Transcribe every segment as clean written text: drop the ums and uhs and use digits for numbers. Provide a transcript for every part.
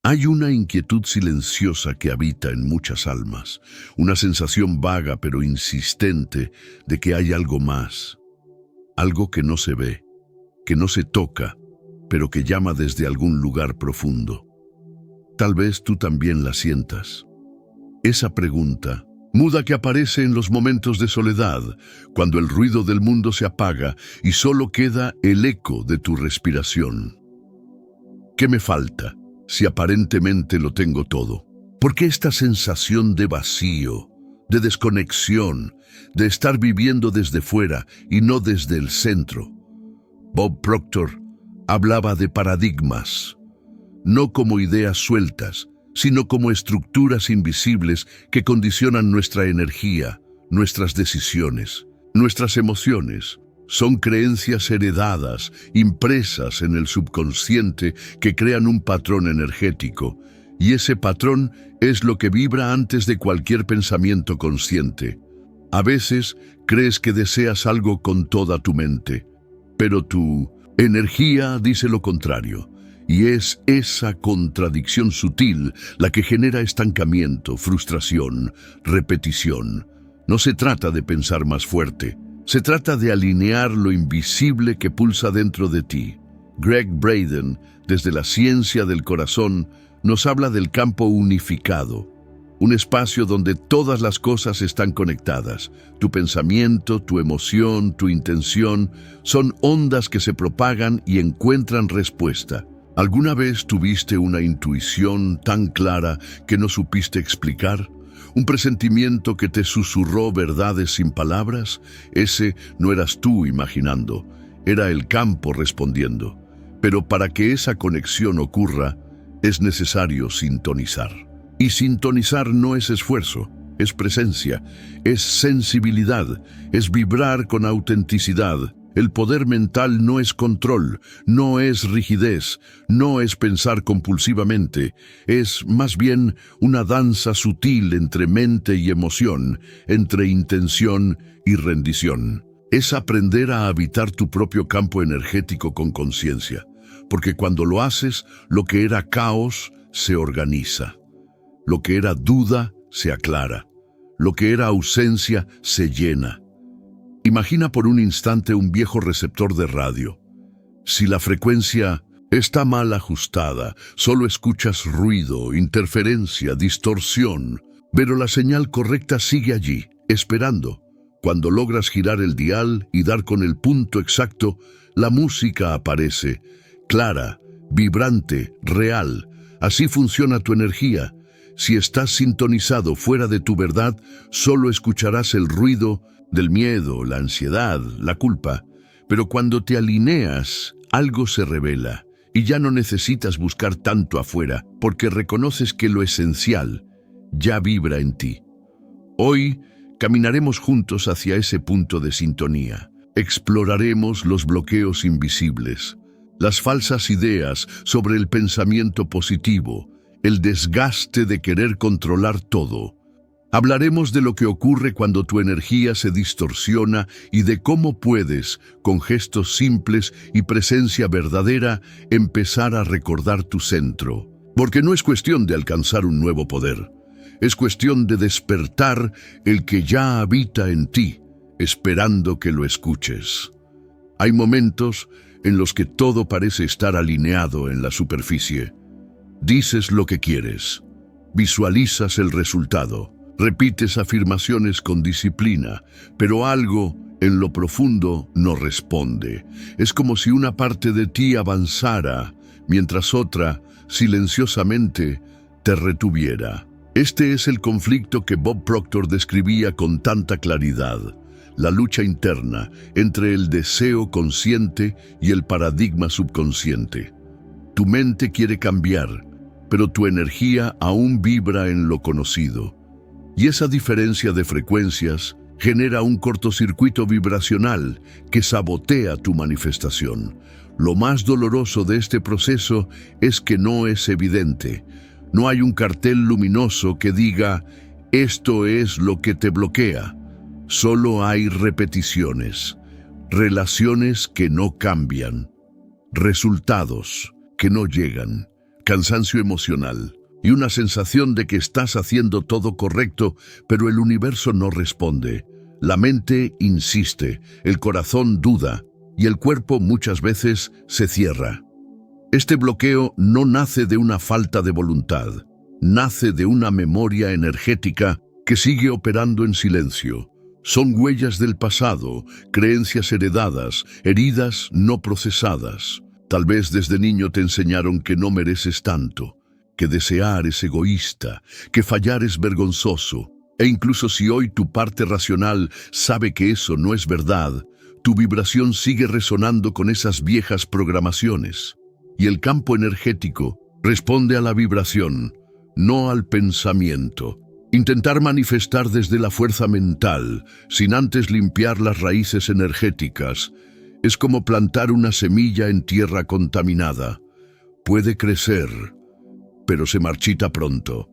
Hay una inquietud silenciosa que habita en muchas almas, una sensación vaga pero insistente de que hay algo más, algo que no se ve, que no se toca, pero que llama desde algún lugar profundo. Tal vez tú también la sientas. Esa pregunta, muda que aparece en los momentos de soledad, cuando el ruido del mundo se apaga y solo queda el eco de tu respiración. ¿Qué me falta si aparentemente lo tengo todo? ¿Por qué esta sensación de vacío, de desconexión, de estar viviendo desde fuera y no desde el centro? Bob Proctor hablaba de paradigmas, no como ideas sueltas, sino como estructuras invisibles que condicionan nuestra energía, nuestras decisiones, nuestras emociones. Son creencias heredadas, impresas en el subconsciente, que crean un patrón energético, y ese patrón es lo que vibra antes de cualquier pensamiento consciente. A veces crees que deseas algo con toda tu mente, pero tu energía dice lo contrario, y es esa contradicción sutil la que genera estancamiento, frustración, repetición. No se trata de pensar más fuerte, se trata de alinear lo invisible que pulsa dentro de ti. Gregg Braden, desde la ciencia del corazón, nos habla del campo unificado, un espacio donde todas las cosas están conectadas. Tu pensamiento, tu emoción, tu intención son ondas que se propagan y encuentran respuesta. ¿Alguna vez tuviste una intuición tan clara que no supiste explicar? ¿Un presentimiento que te susurró verdades sin palabras? Ese no eras tú imaginando, era el campo respondiendo. Pero para que esa conexión ocurra, es necesario sintonizar. Y sintonizar no es esfuerzo, es presencia, es sensibilidad, es vibrar con autenticidad. El poder mental no es control, no es rigidez, no es pensar compulsivamente, es más bien una danza sutil entre mente y emoción, entre intención y rendición. Es aprender a habitar tu propio campo energético con conciencia, porque cuando lo haces, lo que era caos se organiza, lo que era duda se aclara, lo que era ausencia se llena. Imagina por un instante un viejo receptor de radio. Si la frecuencia está mal ajustada, solo escuchas ruido, interferencia, distorsión, pero la señal correcta sigue allí, esperando. Cuando logras girar el dial y dar con el punto exacto, la música aparece, clara, vibrante, real. Así funciona tu energía. Si estás sintonizado fuera de tu verdad, solo escucharás el ruido del miedo, la ansiedad, la culpa. Pero cuando te alineas, algo se revela y ya no necesitas buscar tanto afuera, porque reconoces que lo esencial ya vibra en ti. Hoy caminaremos juntos hacia ese punto de sintonía. Exploraremos los bloqueos invisibles, las falsas ideas sobre el pensamiento positivo, el desgaste de querer controlar todo. Hablaremos de lo que ocurre cuando tu energía se distorsiona y de cómo puedes, con gestos simples y presencia verdadera, empezar a recordar tu centro. Porque no es cuestión de alcanzar un nuevo poder, es cuestión de despertar el que ya habita en ti, esperando que lo escuches. Hay momentos en los que todo parece estar alineado en la superficie. Dices lo que quieres, visualizas el resultado, repites afirmaciones con disciplina, pero algo en lo profundo no responde. Es como si una parte de ti avanzara, mientras otra, silenciosamente, te retuviera. Este es el conflicto que Bob Proctor describía con tanta claridad, la lucha interna entre el deseo consciente y el paradigma subconsciente. Tu mente quiere cambiar, pero tu energía aún vibra en lo conocido. Y esa diferencia de frecuencias genera un cortocircuito vibracional que sabotea tu manifestación. Lo más doloroso de este proceso es que no es evidente. No hay un cartel luminoso que diga, esto es lo que te bloquea. Solo hay repeticiones, relaciones que no cambian, resultados que no llegan, cansancio emocional y una sensación de que estás haciendo todo correcto, pero el universo no responde. La mente insiste, el corazón duda y el cuerpo muchas veces se cierra. Este bloqueo no nace de una falta de voluntad, nace de una memoria energética que sigue operando en silencio. Son huellas del pasado, creencias heredadas, heridas no procesadas. Tal vez desde niño te enseñaron que no mereces tanto, que desear es egoísta, que fallar es vergonzoso. E incluso si hoy tu parte racional sabe que eso no es verdad, tu vibración sigue resonando con esas viejas programaciones. Y el campo energético responde a la vibración, no al pensamiento. Intentar manifestar desde la fuerza mental, sin antes limpiar las raíces energéticas, es como plantar una semilla en tierra contaminada. Puede crecer, pero se marchita pronto,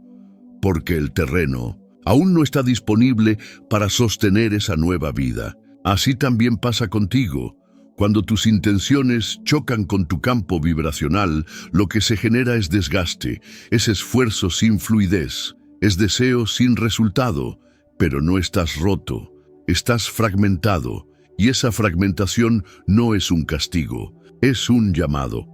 porque el terreno aún no está disponible para sostener esa nueva vida. Así también pasa contigo. Cuando tus intenciones chocan con tu campo vibracional, lo que se genera es desgaste, es esfuerzo sin fluidez, es deseo sin resultado, pero no estás roto, estás fragmentado, y esa fragmentación no es un castigo, es un llamado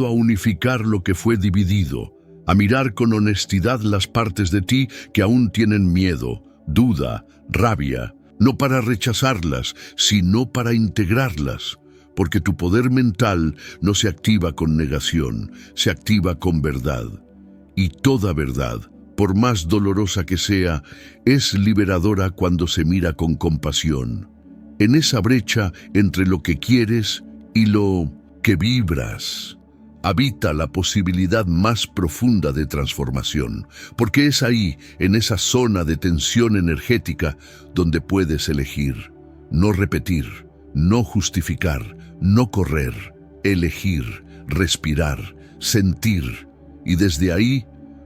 a unificar lo que fue dividido, a mirar con honestidad las partes de ti que aún tienen miedo, duda, rabia, no para rechazarlas, sino para integrarlas, porque tu poder mental no se activa con negación, se activa con verdad. Y toda verdad, por más dolorosa que sea, es liberadora cuando se mira con compasión. En esa brecha entre lo que quieres y lo que vibras, habita la posibilidad más profunda de transformación, porque es ahí, en esa zona de tensión energética, donde puedes elegir, no repetir, no justificar, no correr, elegir, respirar, sentir, y desde ahí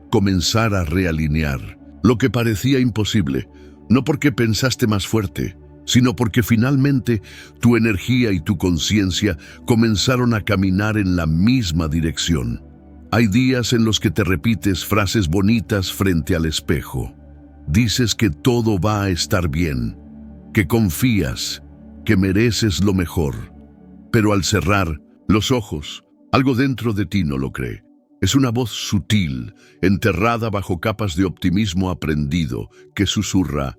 comenzar a realinear lo que parecía imposible, no porque pensaste más fuerte, sino porque finalmente tu energía y tu conciencia comenzaron a caminar en la misma dirección. Hay días en los que te repites frases bonitas frente al espejo. Dices que todo va a estar bien, que confías, que mereces lo mejor. Pero al cerrar los ojos, algo dentro de ti no lo cree. Es una voz sutil, enterrada bajo capas de optimismo aprendido, que susurra: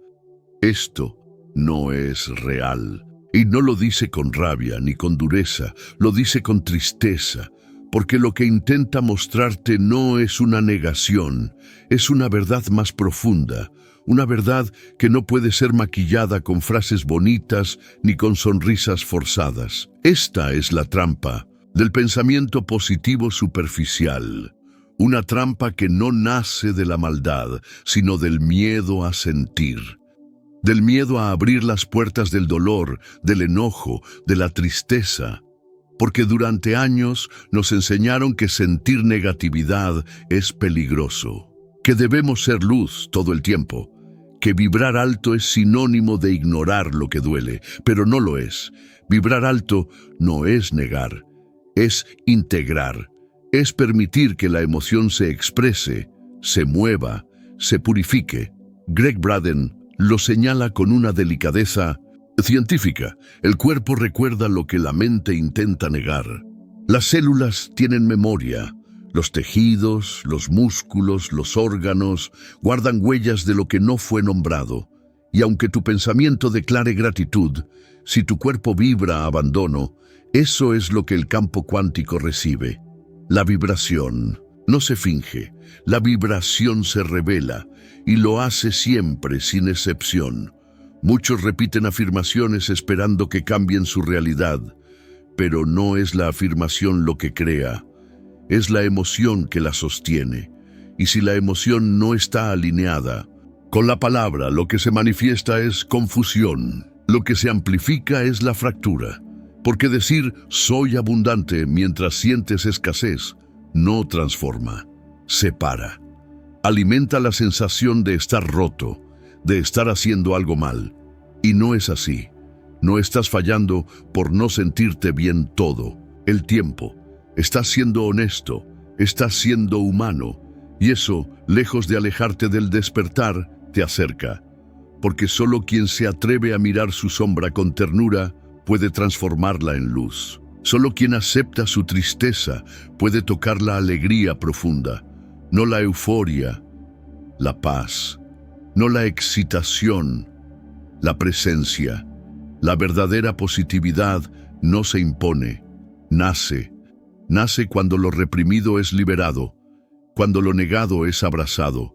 esto no es real. Y no lo dice con rabia ni con dureza, lo dice con tristeza, porque lo que intenta mostrarte no es una negación, es una verdad más profunda, una verdad que no puede ser maquillada con frases bonitas ni con sonrisas forzadas. Esta es la trampa del pensamiento positivo superficial, una trampa que no nace de la maldad, sino del miedo a sentir. Del miedo a abrir las puertas del dolor, del enojo, de la tristeza, porque durante años nos enseñaron que sentir negatividad es peligroso, que debemos ser luz todo el tiempo, que vibrar alto es sinónimo de ignorar lo que duele, pero no lo es. Vibrar alto no es negar, es integrar, es permitir que la emoción se exprese, se mueva, se purifique. Greg Braden lo señala con una delicadeza científica. El cuerpo recuerda lo que la mente intenta negar. Las células tienen memoria. Los tejidos, los músculos, los órganos guardan huellas de lo que no fue nombrado. Y aunque tu pensamiento declare gratitud, si tu cuerpo vibra abandono, eso es lo que el campo cuántico recibe. La vibración no se finge, la vibración se revela y lo hace siempre sin excepción. Muchos repiten afirmaciones esperando que cambien su realidad, pero no es la afirmación lo que crea, es la emoción que la sostiene. Y si la emoción no está alineada con la palabra, lo que se manifiesta es confusión, lo que se amplifica es la fractura. Porque decir soy abundante mientras sientes escasez no transforma, separa. Alimenta la sensación de estar roto, de estar haciendo algo mal. Y no es así. No estás fallando por no sentirte bien todo el tiempo. Estás siendo honesto, Estás siendo humano, y eso, lejos de alejarte del despertar, te acerca. Porque solo quien se atreve a mirar su sombra con ternura puede transformarla en luz. Solo quien acepta su tristeza puede tocar la alegría profunda, no la euforia, la paz, no la excitación, la presencia. La verdadera positividad no se impone, nace. Nace cuando lo reprimido es liberado, cuando lo negado es abrazado,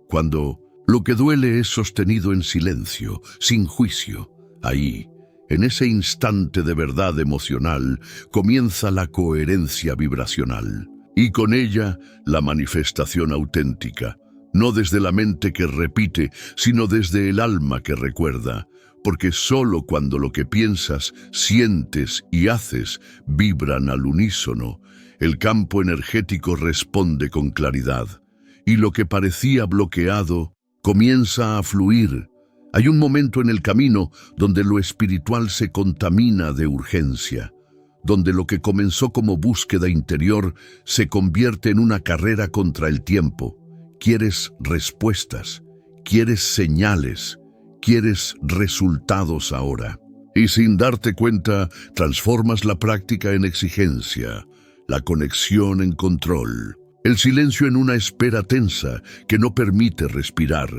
cuando lo que duele es sostenido en silencio, sin juicio. Ahí, en ese instante de verdad emocional, comienza la coherencia vibracional, y con ella la manifestación auténtica, no desde la mente que repite, sino desde el alma que recuerda, porque solo cuando lo que piensas, sientes y haces vibran al unísono, el campo energético responde con claridad, y lo que parecía bloqueado comienza a fluir. Hay un momento en el camino donde lo espiritual se contamina de urgencia, donde lo que comenzó como búsqueda interior se convierte en una carrera contra el tiempo. Quieres respuestas, quieres señales, quieres resultados ahora. Y sin darte cuenta, transformas la práctica en exigencia, la conexión en control, el silencio en una espera tensa que no permite respirar.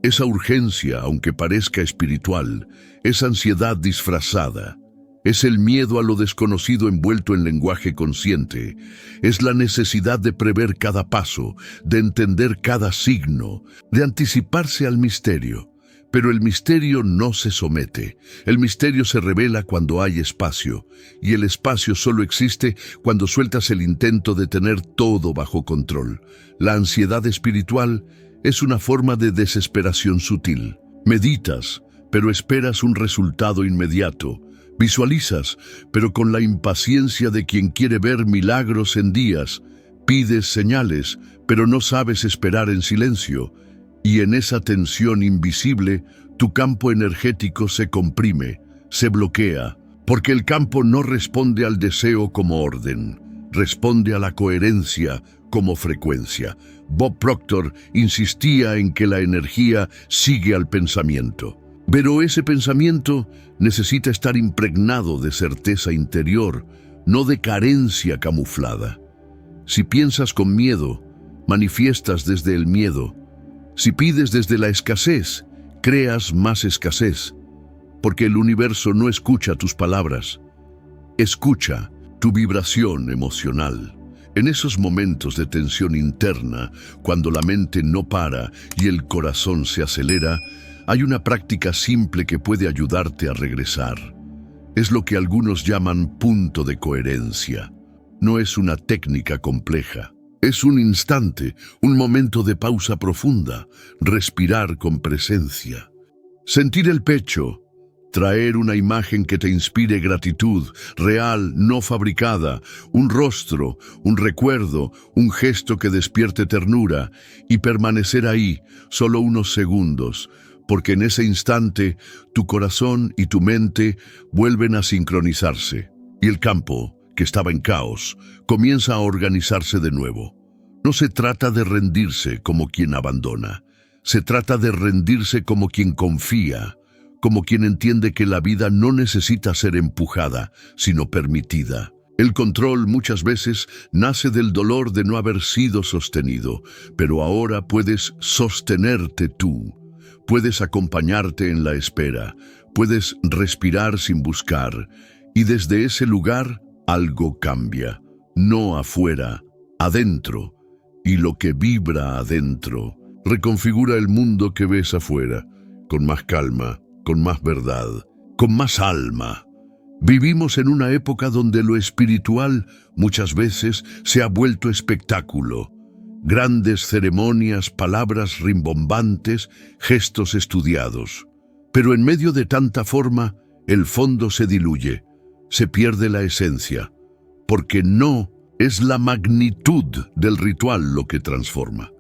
Esa urgencia, aunque parezca espiritual, es ansiedad disfrazada. Es el miedo a lo desconocido envuelto en lenguaje consciente. Es la necesidad de prever cada paso, de entender cada signo, de anticiparse al misterio. Pero el misterio no se somete. El misterio se revela cuando hay espacio, y el espacio solo existe cuando sueltas el intento de tener todo bajo control. La ansiedad espiritual es una forma de desesperación sutil. Meditas, pero esperas un resultado inmediato. Visualizas, pero con la impaciencia de quien quiere ver milagros en días. Pides señales, pero no sabes esperar en silencio. Y en esa tensión invisible, tu campo energético se comprime, se bloquea, porque el campo no responde al deseo como orden, responde a la coherencia como frecuencia. Bob Proctor insistía en que la energía sigue al pensamiento. Pero ese pensamiento necesita estar impregnado de certeza interior, no de carencia camuflada. Si piensas con miedo, manifiestas desde el miedo. Si pides desde la escasez, creas más escasez, porque el universo no escucha tus palabras, escucha tu vibración emocional. En esos momentos de tensión interna, cuando la mente no para y el corazón se acelera, hay una práctica simple que puede ayudarte a regresar. Es lo que algunos llaman punto de coherencia. No es una técnica compleja. Es un instante, un momento de pausa profunda, respirar con presencia. Sentir el pecho, traer una imagen que te inspire gratitud, real, no fabricada, un rostro, un recuerdo, un gesto que despierte ternura, y permanecer ahí, solo unos segundos, porque en ese instante tu corazón y tu mente vuelven a sincronizarse, y el campo, que estaba en caos, comienza a organizarse de nuevo. No se trata de rendirse como quien abandona, se trata de rendirse como quien confía, como quien entiende que la vida no necesita ser empujada, sino permitida. El control muchas veces nace del dolor de no haber sido sostenido, pero ahora puedes sostenerte tú. Puedes acompañarte en la espera, puedes respirar sin buscar, y desde ese lugar algo cambia, no afuera, adentro, y lo que vibra adentro reconfigura el mundo que ves afuera, con más calma, con más verdad, con más alma. Vivimos en una época donde lo espiritual muchas veces se ha vuelto espectáculo. Grandes ceremonias, palabras rimbombantes, gestos estudiados. Pero en medio de tanta forma, el fondo se diluye, se pierde la esencia, porque no es la magnitud del ritual lo que transforma.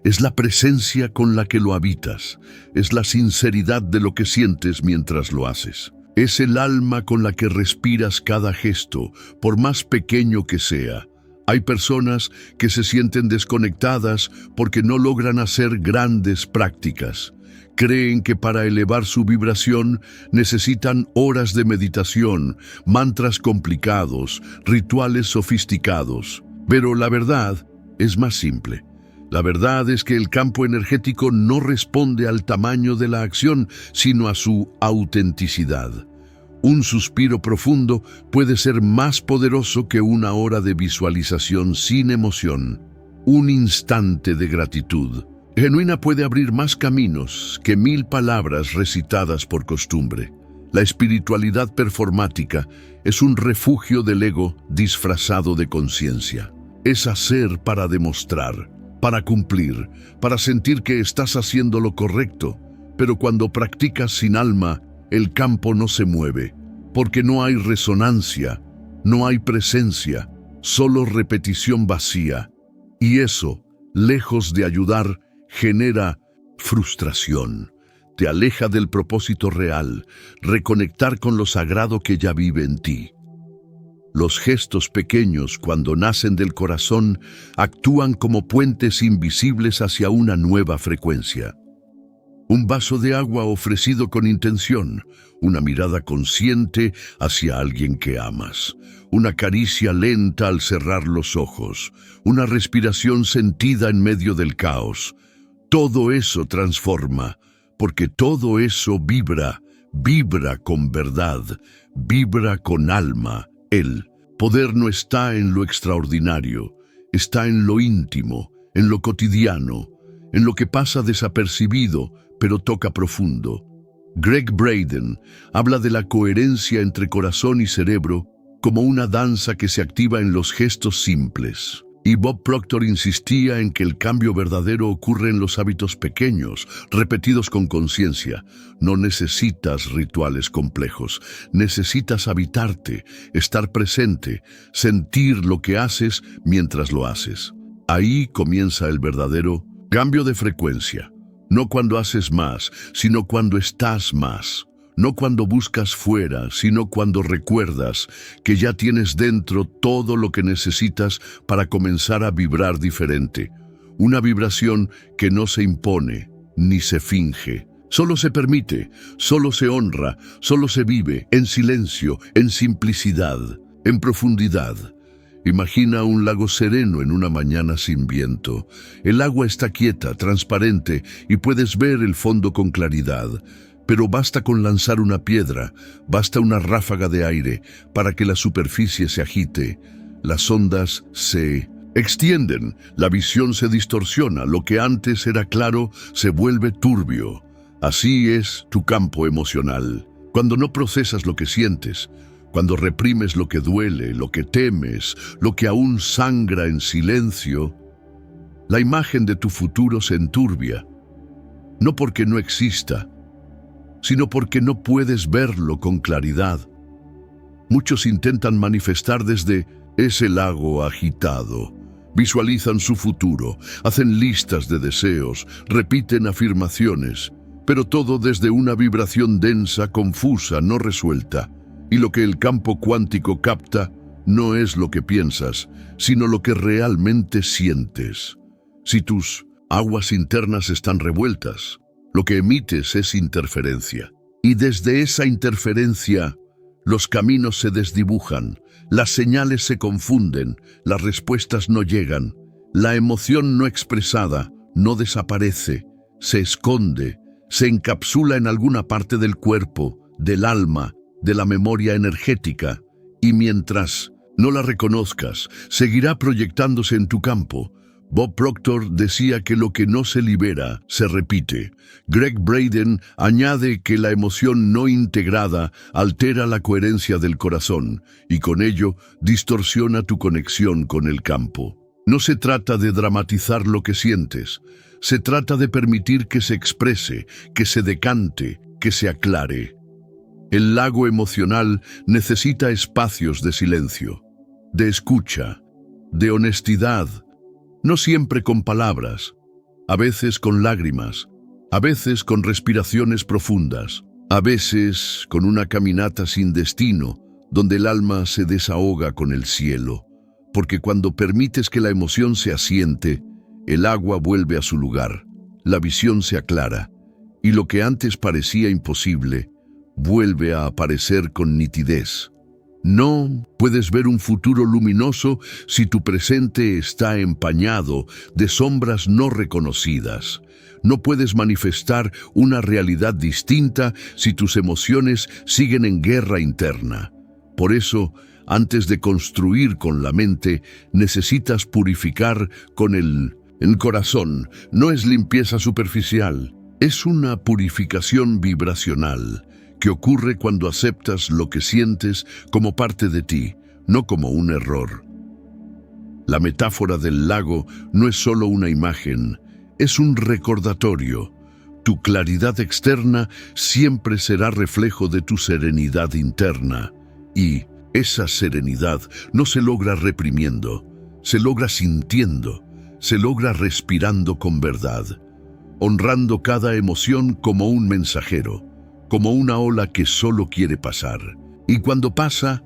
Es la presencia con la que lo habitas, es la sinceridad de lo que sientes mientras lo haces. Es el alma con la que respiras cada gesto, por más pequeño que sea. Hay personas que se sienten desconectadas porque no logran hacer grandes prácticas. Creen que para elevar su vibración necesitan horas de meditación, mantras complicados, rituales sofisticados. Pero la verdad es más simple. La verdad es que el campo energético no responde al tamaño de la acción, sino a su autenticidad. Un suspiro profundo puede ser más poderoso que una hora de visualización sin emoción. Un instante de gratitud genuina puede abrir más caminos que 1000 palabras recitadas por costumbre. La espiritualidad performática es un refugio del ego disfrazado de conciencia. Es hacer para demostrar, para cumplir, para sentir que estás haciendo lo correcto. Pero cuando practicas sin alma, el campo no se mueve, porque no hay resonancia, no hay presencia, solo repetición vacía. Y eso, lejos de ayudar, genera frustración. Te aleja del propósito real, reconectar con lo sagrado que ya vive en ti. Los gestos pequeños, cuando nacen del corazón, actúan como puentes invisibles hacia una nueva frecuencia. Un vaso de agua ofrecido con intención, una mirada consciente hacia alguien que amas, una caricia lenta al cerrar los ojos, una respiración sentida en medio del caos. Todo eso transforma, porque todo eso vibra con verdad, vibra con alma. El poder no está en lo extraordinario, está en lo íntimo, en lo cotidiano, en lo que pasa desapercibido, pero toca profundo. Gregg Braden habla de la coherencia entre corazón y cerebro como una danza que se activa en los gestos simples. Y Bob Proctor insistía en que el cambio verdadero ocurre en los hábitos pequeños, repetidos con conciencia. No necesitas rituales complejos, necesitas habitarte, estar presente, sentir lo que haces mientras lo haces. Ahí comienza el verdadero cambio de frecuencia. No cuando haces más, sino cuando estás más. No cuando buscas fuera, sino cuando recuerdas que ya tienes dentro todo lo que necesitas para comenzar a vibrar diferente. Una vibración que no se impone ni se finge. Solo se permite, solo se honra, solo se vive en silencio, en simplicidad, en profundidad. Imagina un lago sereno en una mañana sin viento. El agua está quieta, transparente, y puedes ver el fondo con claridad. Pero basta con lanzar una piedra, basta una ráfaga de aire para que la superficie se agite. Las ondas se extienden, la visión se distorsiona, lo que antes era claro se vuelve turbio. Así es tu campo emocional. Cuando no procesas lo que sientes, cuando reprimes lo que duele, lo que temes, lo que aún sangra en silencio, la imagen de tu futuro se enturbia. No porque no exista, sino porque no puedes verlo con claridad. Muchos intentan manifestar desde ese lago agitado. Visualizan su futuro, hacen listas de deseos, repiten afirmaciones, pero todo desde una vibración densa, confusa, no resuelta. Y lo que el campo cuántico capta no es lo que piensas, sino lo que realmente sientes. Si tus aguas internas están revueltas, lo que emites es interferencia. Y desde esa interferencia, los caminos se desdibujan, las señales se confunden, las respuestas no llegan, la emoción no expresada no desaparece, se esconde, se encapsula en alguna parte del cuerpo, del alma, de la memoria energética, y mientras no la reconozcas, seguirá proyectándose en tu campo. Bob Proctor decía que lo que no se libera se repite. Gregg Braden añade que la emoción no integrada altera la coherencia del corazón y con ello distorsiona tu conexión con el campo. No se trata de dramatizar lo que sientes, se trata de permitir que se exprese, que se decante, que se aclare. El lago emocional necesita espacios de silencio, de escucha, de honestidad. No siempre con palabras, a veces con lágrimas, a veces con respiraciones profundas, a veces con una caminata sin destino, donde el alma se desahoga con el cielo. porque cuando permites que la emoción se asiente, el agua vuelve a su lugar, la visión se aclara, y lo que antes parecía imposible, vuelve a aparecer con nitidez. No puedes ver un futuro luminoso si tu presente está empañado de sombras no reconocidas. No puedes manifestar una realidad distinta si tus emociones siguen en guerra interna. Por eso, antes de construir con la mente, necesitas purificar con el corazón. No es limpieza superficial, es una purificación vibracional que ocurre cuando aceptas lo que sientes como parte de ti, no como un error. La metáfora del lago no es solo una imagen, es un recordatorio. Tu claridad externa siempre será reflejo de tu serenidad interna. Y esa serenidad no se logra reprimiendo, se logra sintiendo, se logra respirando con verdad, honrando cada emoción como un mensajero, como una ola que solo quiere pasar. Y cuando pasa,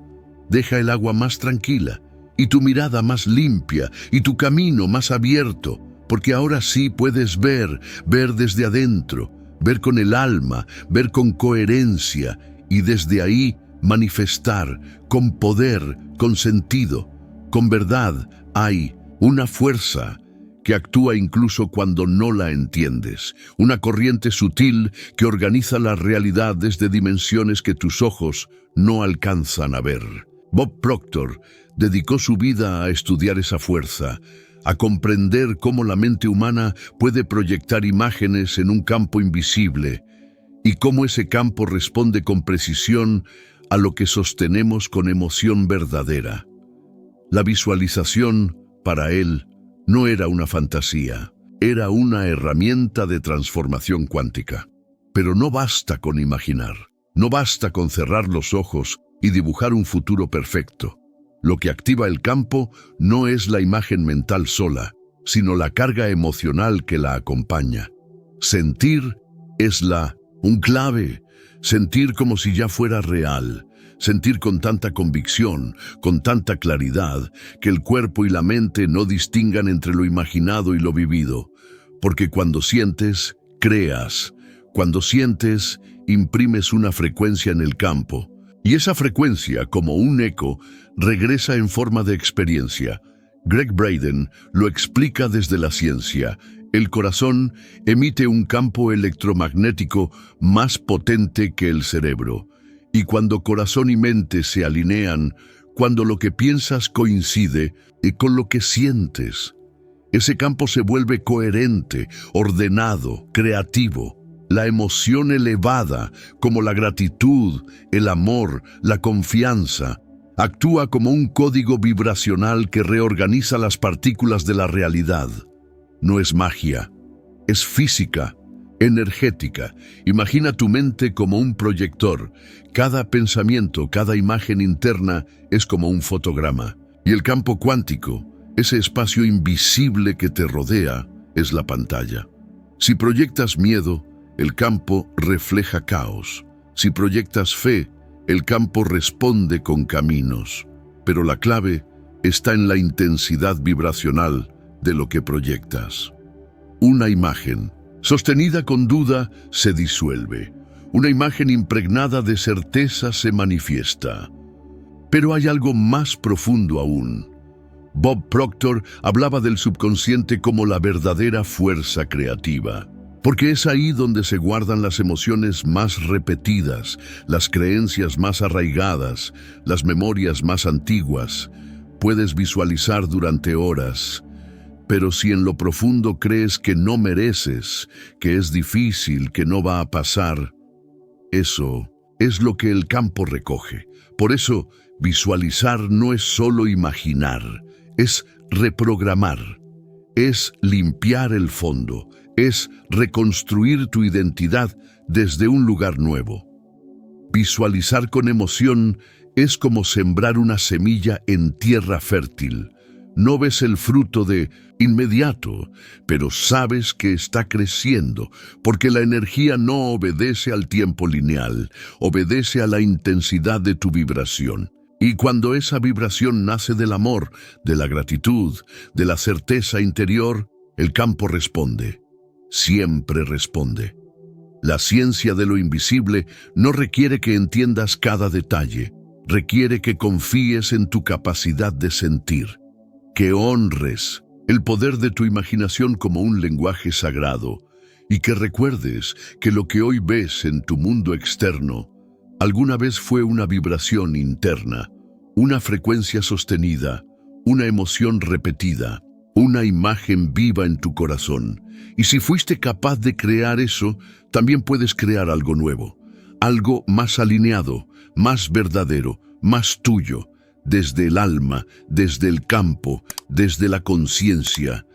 deja el agua más tranquila, y tu mirada más limpia, y tu camino más abierto, porque ahora sí puedes ver desde adentro, ver con el alma, ver con coherencia, y desde ahí manifestar con poder, con sentido, con verdad. Hay una fuerza que actúa incluso cuando no la entiendes, una corriente sutil que organiza la realidad desde dimensiones que tus ojos no alcanzan a ver. Bob Proctor dedicó su vida a estudiar esa fuerza, a comprender cómo la mente humana puede proyectar imágenes en un campo invisible y cómo ese campo responde con precisión a lo que sostenemos con emoción verdadera. La visualización, para él, no era una fantasía, era una herramienta de transformación cuántica. Pero no basta con imaginar, no basta con cerrar los ojos y dibujar un futuro perfecto. Lo que activa el campo no es la imagen mental sola, sino la carga emocional que la acompaña. Sentir es un clave, sentir como si ya fuera real. Sentir con tanta convicción, con tanta claridad, que el cuerpo y la mente no distingan entre lo imaginado y lo vivido. Porque cuando sientes, creas. Cuando sientes, imprimes una frecuencia en el campo. Y esa frecuencia, como un eco, regresa en forma de experiencia. Gregg Braden lo explica desde la ciencia. El corazón emite un campo electromagnético más potente que el cerebro. Y cuando corazón y mente se alinean, cuando lo que piensas coincide con lo que sientes, ese campo se vuelve coherente, ordenado, creativo. La emoción elevada, como la gratitud, el amor, la confianza, actúa como un código vibracional que reorganiza las partículas de la realidad. No es magia, es física, energética. Imagina tu mente como un proyector. Cada pensamiento, cada imagen interna es como un fotograma. Y el campo cuántico, ese espacio invisible que te rodea, es la pantalla. Si proyectas miedo, el campo refleja caos. Si proyectas fe, el campo responde con caminos. Pero la clave está en la intensidad vibracional de lo que proyectas. Una imagen sostenida con duda se disuelve. Una imagen impregnada de certeza se manifiesta. Pero hay algo más profundo aún. Bob Proctor hablaba del subconsciente como la verdadera fuerza creativa. Porque es ahí donde se guardan las emociones más repetidas, las creencias más arraigadas, las memorias más antiguas. Puedes visualizar durante horas. Pero si en lo profundo crees que no mereces, que es difícil, que no va a pasar, eso es lo que el campo recoge. Por eso, visualizar no es solo imaginar, es reprogramar, es limpiar el fondo, es reconstruir tu identidad desde un lugar nuevo. Visualizar con emoción es como sembrar una semilla en tierra fértil. No ves el fruto de inmediato, pero sabes que está creciendo, porque la energía no obedece al tiempo lineal, obedece a la intensidad de tu vibración. Y cuando esa vibración nace del amor, de la gratitud, de la certeza interior, el campo responde. Siempre responde. La ciencia de lo invisible no requiere que entiendas cada detalle. Requiere que confíes en tu capacidad de sentir. Que honres el poder de tu imaginación como un lenguaje sagrado. Y que recuerdes que lo que hoy ves en tu mundo externo alguna vez fue una vibración interna, una frecuencia sostenida, una emoción repetida, una imagen viva en tu corazón. Y si fuiste capaz de crear eso, también puedes crear algo nuevo, algo más alineado, más verdadero, más tuyo, desde el alma, desde el campo, desde la conciencia.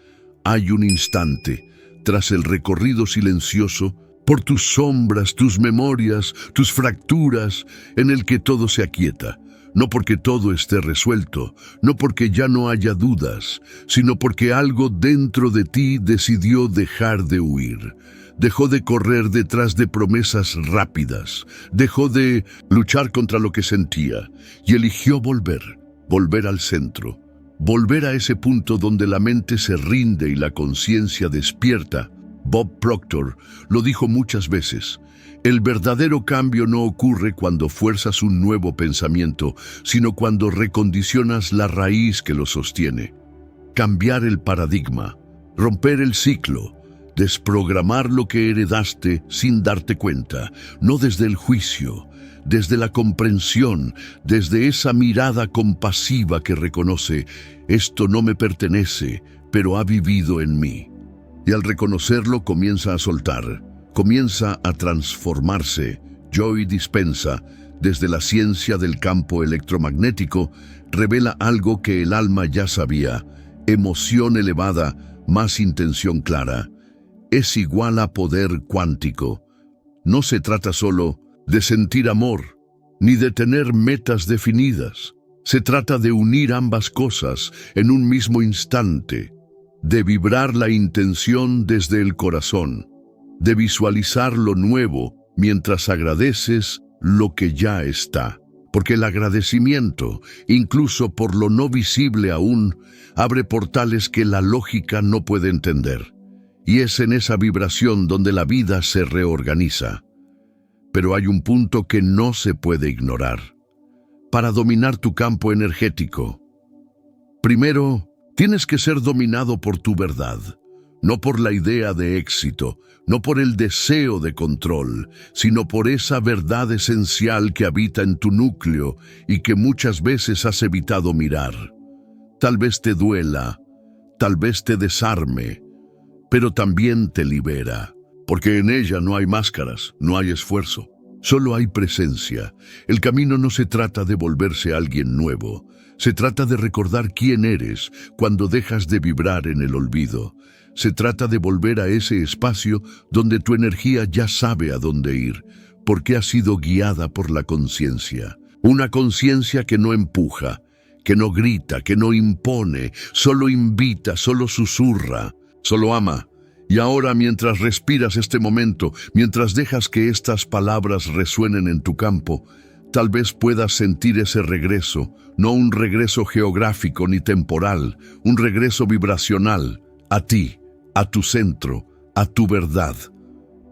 Hay un instante, tras el recorrido silencioso, por tus sombras, tus memorias, tus fracturas, en el que todo se aquieta. No porque todo esté resuelto, no porque ya no haya dudas, sino porque algo dentro de ti decidió dejar de huir. Dejó de correr detrás de promesas rápidas, dejó de luchar contra lo que sentía y eligió volver al centro, volver a ese punto donde la mente se rinde y la conciencia despierta. Bob Proctor lo dijo muchas veces. El verdadero cambio no ocurre cuando fuerzas un nuevo pensamiento, sino cuando recondicionas la raíz que lo sostiene. Cambiar el paradigma, romper el ciclo, desprogramar lo que heredaste sin darte cuenta, no desde el juicio, desde la comprensión, desde esa mirada compasiva que reconoce, esto no me pertenece, pero ha vivido en mí. Y al reconocerlo comienza a soltar, comienza a transformarse. Joy Dispenza, desde la ciencia del campo electromagnético, revela algo que el alma ya sabía: emoción elevada más intención clara. Es igual a poder cuántico. No se trata solo de sentir amor, ni de tener metas definidas. Se trata de unir ambas cosas en un mismo instante, de vibrar la intención desde el corazón, de visualizar lo nuevo mientras agradeces lo que ya está. Porque el agradecimiento, incluso por lo no visible aún, abre portales que la lógica no puede entender. Y es en esa vibración donde la vida se reorganiza. Pero hay un punto que no se puede ignorar. Para dominar tu campo energético, primero, tienes que ser dominado por tu verdad, no por la idea de éxito, no por el deseo de control, sino por esa verdad esencial que habita en tu núcleo y que muchas veces has evitado mirar. Tal vez te duela, tal vez te desarme, pero también te libera, porque en ella no hay máscaras, no hay esfuerzo, solo hay presencia. El camino no se trata de volverse alguien nuevo, se trata de recordar quién eres cuando dejas de vibrar en el olvido. Se trata de volver a ese espacio donde tu energía ya sabe a dónde ir, porque ha sido guiada por la conciencia. Una conciencia que no empuja, que no grita, que no impone, solo invita, solo susurra, solo ama. Y ahora, mientras respiras este momento, mientras dejas que estas palabras resuenen en tu campo, tal vez puedas sentir ese regreso, no un regreso geográfico ni temporal, un regreso vibracional, a ti, a tu centro, a tu verdad.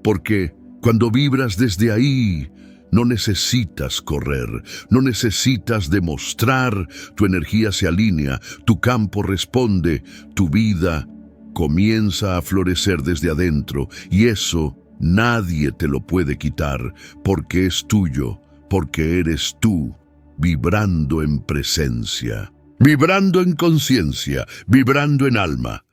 Porque cuando vibras desde ahí, no necesitas correr, no necesitas demostrar, tu energía se alinea, tu campo responde, tu vida comienza a florecer desde adentro, y eso nadie te lo puede quitar, porque es tuyo. Porque eres tú, vibrando en presencia, vibrando en conciencia, vibrando en alma.